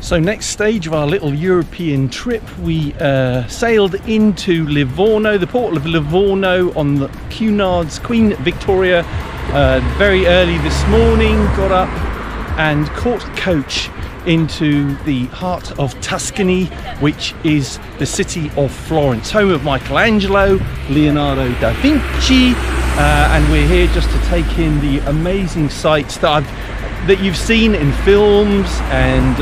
So next stage of our little European trip, we sailed into Livorno, the port of Livorno on the Cunard's Queen Victoria very early this morning. Got up and caught a coach into the heart of Tuscany, which is the city of Florence, home of Michelangelo, Leonardo da Vinci, and we're here just to take in the amazing sights that you've seen in films and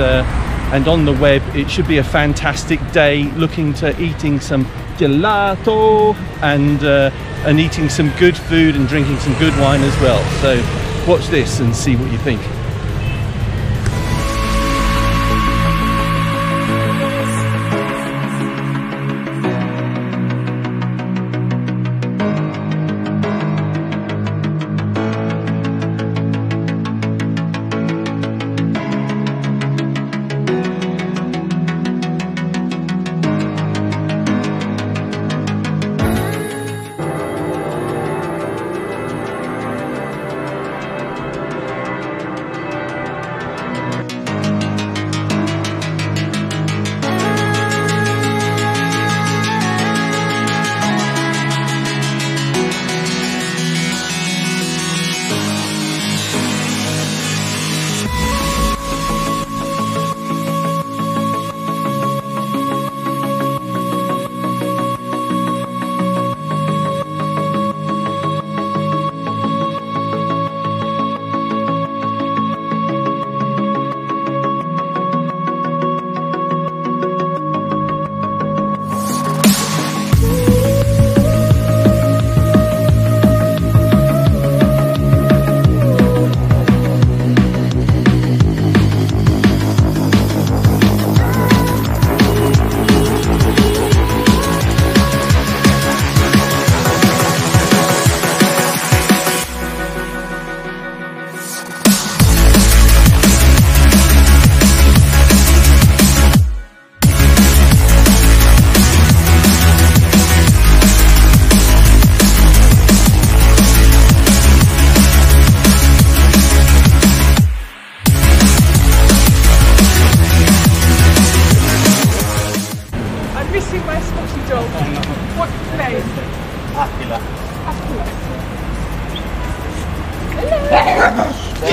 on the web. It should be a fantastic day. Looking to eating some gelato and eating some good food and drinking some good wine as well. So watch this and see what you think.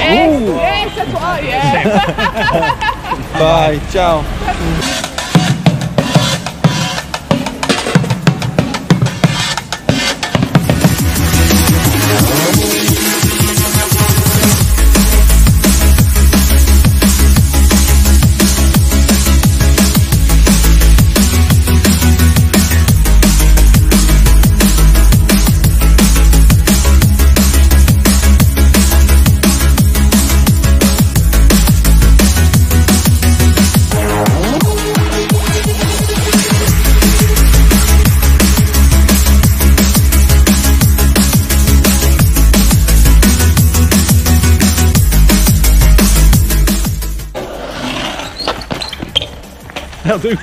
Yes, that's what I am. Bye, ciao. I'll do.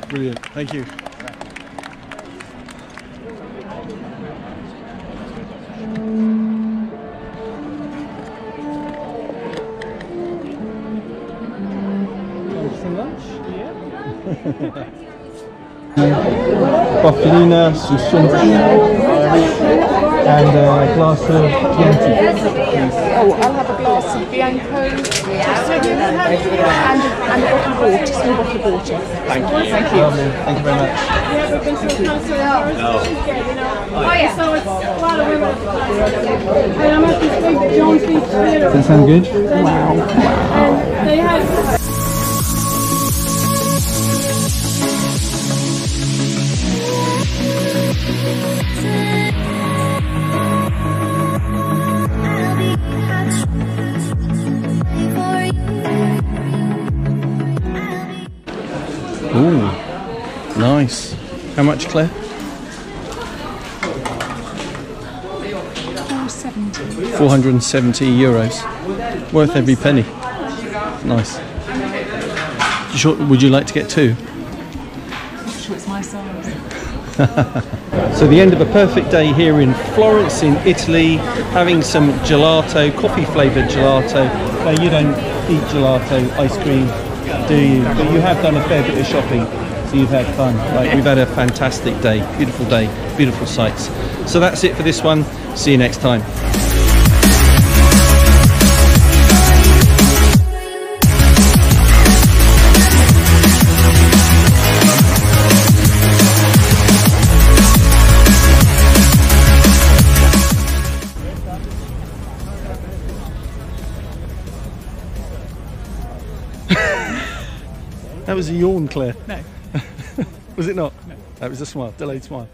Brilliant, thank you. Some lunch? Yeah. Buffalina, susump, and a glass of Chianti. Oh, I'll have a glass of Bianco and a bottle of water, small bottle of water. Thank you. Thank you. Thank you very much. Does that sound good? Wow. Wow. Ooh, nice. How much, Claire? 470 euros. Worth every penny. Nice. Would you like to get two? I'm sure it's my So the end of a perfect day here in Florence in Italy, having some gelato, coffee flavoured gelato. No, you don't eat gelato, ice cream, do you? But you have done a fair bit of shopping, so you've had fun. Right, we've had a fantastic day, beautiful sights. So that's it for this one. See you next time. That was a yawn, Claire. No. Was it not? No. That was a smile, delayed smile.